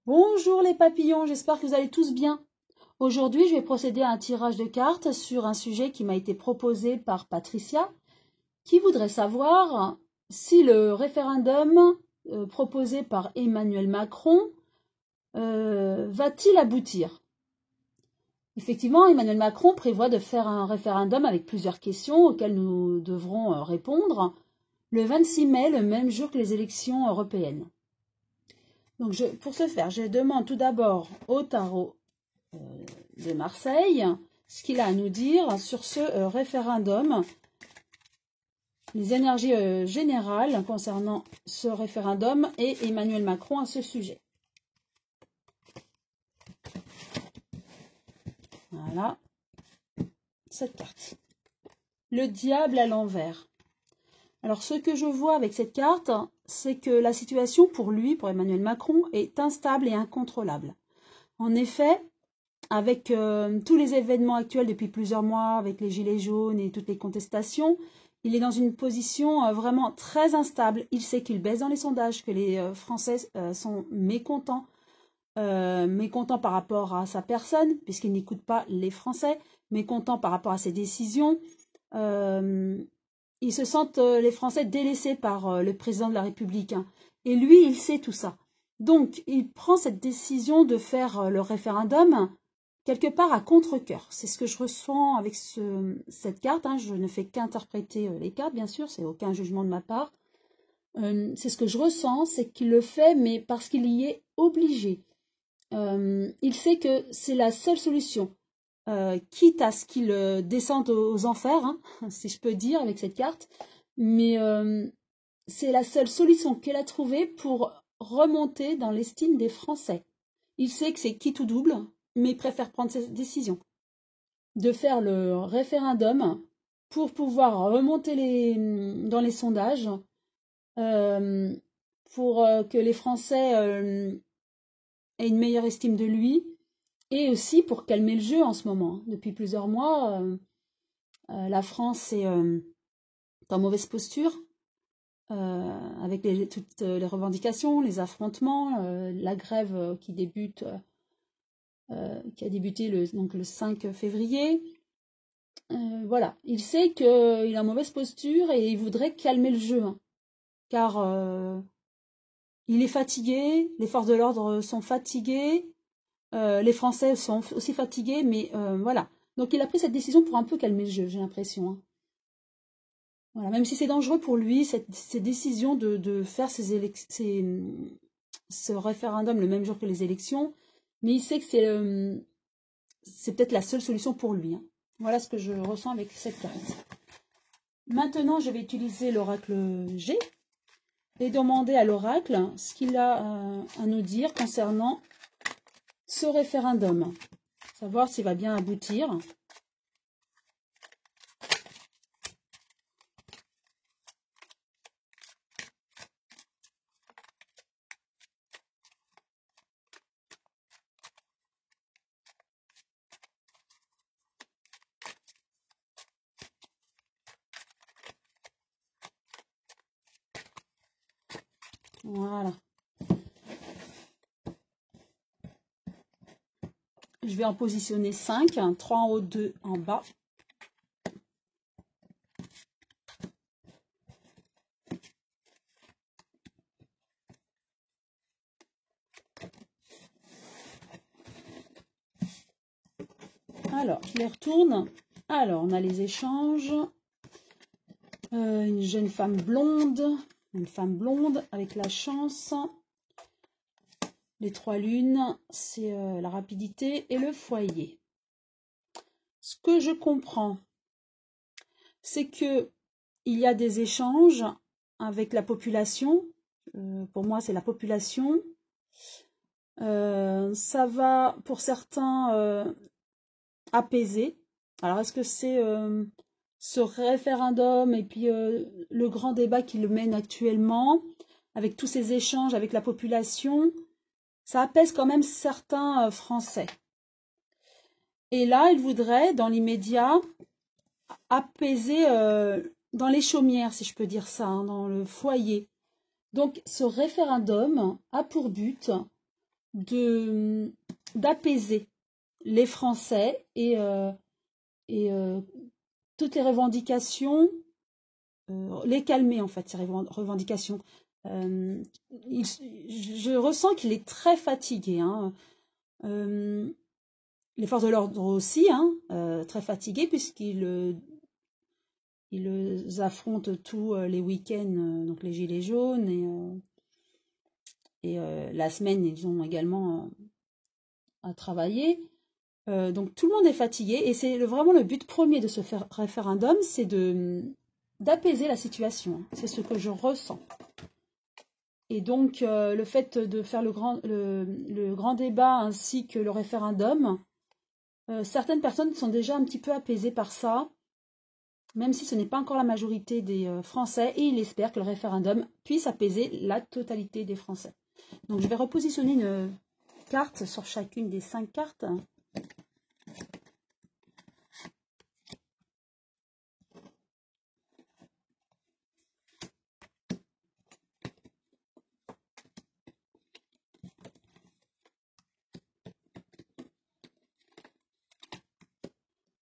Bonjour les papillons, j'espère que vous allez tous bien. Aujourd'hui, je vais procéder à un tirage de cartes sur un sujet qui m'a été proposé par Patricia, qui voudrait savoir si le référendum proposé par Emmanuel Macron va-t-il aboutir. Effectivement, Emmanuel Macron prévoit de faire un référendum avec plusieurs questions auxquelles nous devrons répondre le 26 mai, le même jour que les élections européennes. Donc pour ce faire, je demande tout d'abord au tarot de Marseille ce qu'il a à nous dire sur ce référendum, les énergies générales concernant ce référendum et Emmanuel Macron à ce sujet. Voilà, cette carte. Le diable à l'envers. Alors ce que je vois avec cette carte, c'est que la situation pour lui, pour Emmanuel Macron, est instable et incontrôlable. En effet, avec tous les événements actuels depuis plusieurs mois, avec les gilets jaunes et toutes les contestations, il est dans une position vraiment très instable. Il sait qu'il baisse dans les sondages, que les Français sont mécontents par rapport à sa personne, puisqu'il n'écoute pas les Français, mécontents par rapport à ses décisions. Ils se sentent, les Français, délaissés par le président de la République. Hein. Et lui, il sait tout ça. Donc, il prend cette décision de faire le référendum quelque part à contre-cœur. C'est ce que je ressens avec cette carte. Hein. Je ne fais qu'interpréter les cartes, bien sûr, c'est aucun jugement de ma part. C'est ce que je ressens, c'est qu'il le fait, mais parce qu'il y est obligé. Il sait que c'est la seule solution. Quitte à ce qu'il descende aux enfers, hein, si je peux dire, avec cette carte. Mais c'est la seule solution qu'elle a trouvée pour remonter dans l'estime des Français. Il sait que c'est quitte ou double, mais il préfère prendre cette décision de faire le référendum pour pouvoir remonter dans les sondages, pour que les Français aient une meilleure estime de lui, et aussi pour calmer le jeu en ce moment. Depuis plusieurs mois, la France est en mauvaise posture, avec toutes les revendications, les affrontements, la grève qui a débuté donc le 5 février. Voilà, il sait qu'il est en mauvaise posture et il voudrait calmer le jeu, hein, car il est fatigué, les forces de l'ordre sont fatiguées, les Français sont aussi fatigués, mais voilà. Donc il a pris cette décision pour un peu calmer le jeu, j'ai l'impression. Hein. Voilà, même si c'est dangereux pour lui, cette décision de faire ce référendum le même jour que les élections, mais il sait que c'est peut-être la seule solution pour lui. Hein. Voilà ce que je ressens avec cette carte. Maintenant, je vais utiliser l'oracle G et demander à l'oracle ce qu'il a à nous dire concernant ce référendum. Savoir s'il va bien aboutir. Voilà. Je vais en positionner 5, 3 en haut, 2 en bas. Alors, je les retourne. Alors, on a les échanges. Une jeune femme blonde. Une femme blonde avec la chance. Les 3 lunes, c'est la rapidité et le foyer. Ce que je comprends, c'est que il y a des échanges avec la population. Pour moi, c'est la population. Ça va, pour certains, apaiser. Alors, est-ce que c'est ce référendum et puis le grand débat qui le mène actuellement, avec tous ces échanges avec la population, ça apaise quand même certains Français. Et là, il voudrait, dans l'immédiat, apaiser dans les chaumières, si je peux dire ça, hein, dans le foyer. Donc, ce référendum a pour but d'apaiser les Français et toutes les revendications, les calmer en fait, ces revendications. Je ressens qu'il est très fatigué. Hein. Les forces de l'ordre aussi, hein, très fatiguées, puisqu'ils ils affrontent tous les week-ends, donc les gilets jaunes, et la semaine, ils ont également à travailler. Donc tout le monde est fatigué, et c'est vraiment le but premier de ce référendum, c'est d'apaiser la situation. C'est ce que je ressens. Et donc, le fait de faire le grand débat ainsi que le référendum, certaines personnes sont déjà un petit peu apaisées par ça, même si ce n'est pas encore la majorité des Français, et il espère que le référendum puisse apaiser la totalité des Français. Donc, je vais repositionner une carte sur chacune des 5 cartes.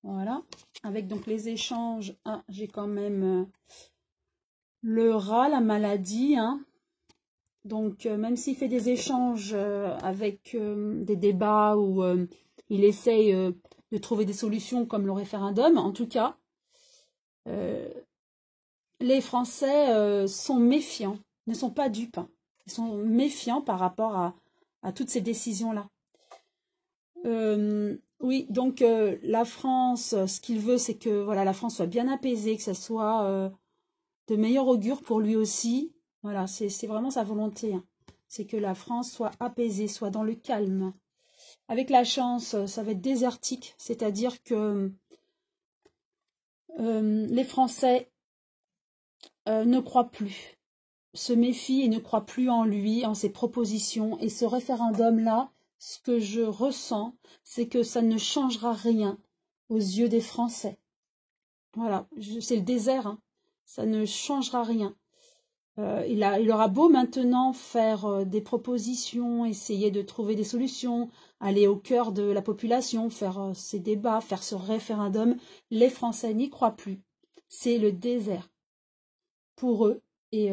Voilà, avec donc les échanges, j'ai quand même le rat, la maladie, hein. Donc même s'il fait des échanges avec des débats où il essaye de trouver des solutions comme le référendum, en tout cas, les Français sont méfiants, ne sont pas dupes, hein. Ils sont méfiants par rapport à toutes ces décisions-là. Oui, donc la France, ce qu'il veut, c'est que voilà, la France soit bien apaisée, que ça soit de meilleur augure pour lui aussi. Voilà, c'est vraiment sa volonté, hein. C'est que la France soit apaisée, soit dans le calme. Avec la chance, ça va être désertique, c'est-à-dire que les Français ne croient plus, se méfient et ne croient plus en lui, en ses propositions. Et ce référendum-là, ce que je ressens, c'est que ça ne changera rien aux yeux des Français. Voilà, c'est le désert, hein. Ça ne changera rien. Il aura beau maintenant faire des propositions, essayer de trouver des solutions, aller au cœur de la population, faire ces débats, faire ce référendum, les Français n'y croient plus. C'est le désert pour eux. Et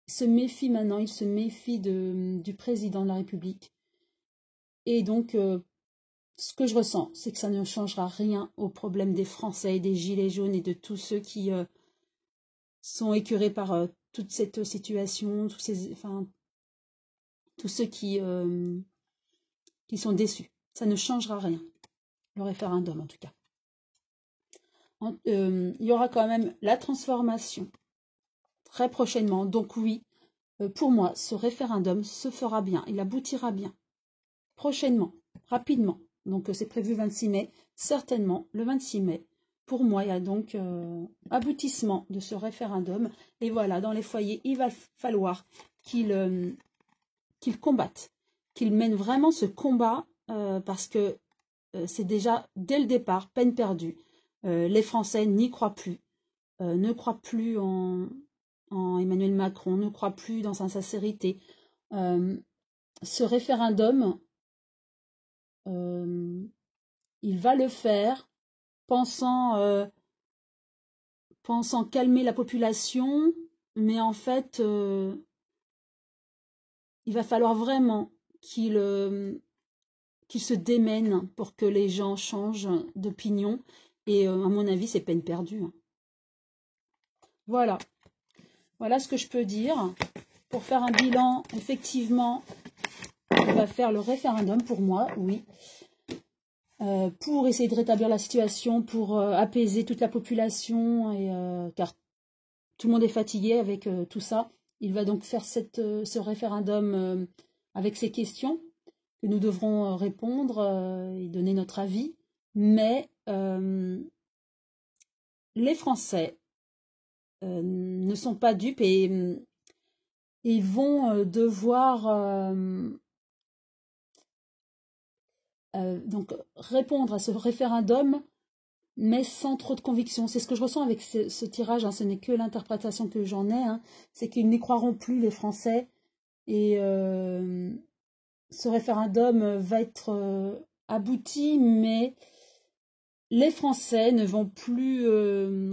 se méfie maintenant, il se méfie du président de la République. Et donc, ce que je ressens, c'est que ça ne changera rien aux problèmes des Français, des gilets jaunes et de tous ceux qui sont écœurés par toute cette situation, tous ceux qui sont déçus. Ça ne changera rien, le référendum en tout cas. Il y aura quand même la transformation très prochainement. Donc oui, pour moi, ce référendum se fera bien, il aboutira bien. Prochainement, rapidement. Donc c'est prévu 26 mai, certainement le 26 mai. Pour moi, il y a donc aboutissement de ce référendum. Et voilà, dans les foyers, il va falloir qu'ils combattent, qu'ils mènent vraiment ce combat parce que c'est déjà, dès le départ, peine perdue. Les Français n'y croient plus, ne croient plus en Emmanuel Macron, ne croient plus dans sa sincérité. Ce référendum, il va le faire pensant calmer la population, mais en fait, il va falloir vraiment qu'il se démène pour que les gens changent d'opinion. Et à mon avis, c'est peine perdue, hein. Voilà. Voilà ce que je peux dire. Pour faire un bilan, effectivement, on va faire le référendum pour moi, oui. Pour essayer de rétablir la situation, pour apaiser toute la population, car tout le monde est fatigué avec tout ça. Il va donc faire ce référendum avec ces questions que nous devrons répondre et donner notre avis. Mais les Français ne sont pas dupes et ils vont devoir donc répondre à ce référendum, mais sans trop de conviction. C'est ce que je ressens avec ce tirage, hein. Ce n'est que l'interprétation que j'en ai, hein. C'est qu'ils n'y croiront plus, les Français, et ce référendum va être abouti, mais les Français ne vont plus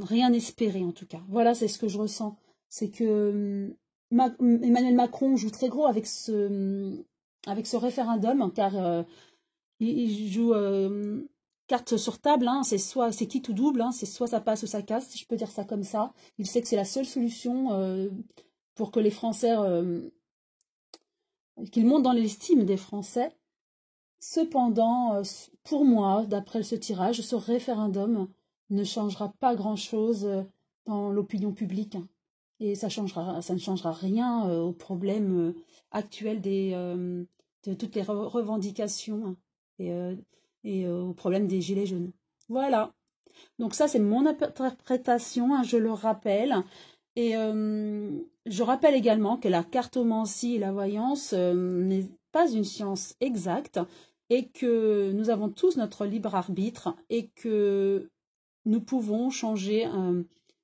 rien espérer, en tout cas. Voilà, c'est ce que je ressens. C'est que Emmanuel Macron joue très gros avec ce référendum, car il joue carte sur table, hein, c'est quitte ou double, hein, c'est soit ça passe ou ça casse, si je peux dire ça comme ça. Il sait que c'est la seule solution pour que les Français, qu'il monte dans l'estime des Français. Cependant, pour moi, d'après ce tirage, ce référendum ne changera pas grand-chose dans l'opinion publique, hein. Et ça ne changera rien au problème actuel de toutes les revendications, hein, et au problème des gilets jaunes. Voilà. Donc ça, c'est mon interprétation, hein, je le rappelle. Et je rappelle également que la cartomancie et la voyance n'est pas une science exacte et que nous avons tous notre libre arbitre et que nous pouvons changer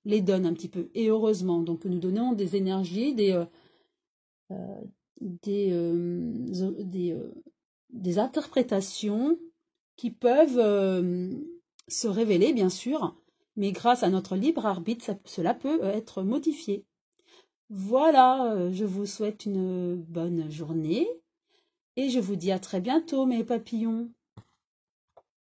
les donnes un petit peu. Et heureusement, donc nous donnons des énergies, des interprétations qui peuvent se révéler, bien sûr, mais grâce à notre libre arbitre, cela peut être modifié. Voilà, je vous souhaite une bonne journée et je vous dis à très bientôt, mes papillons.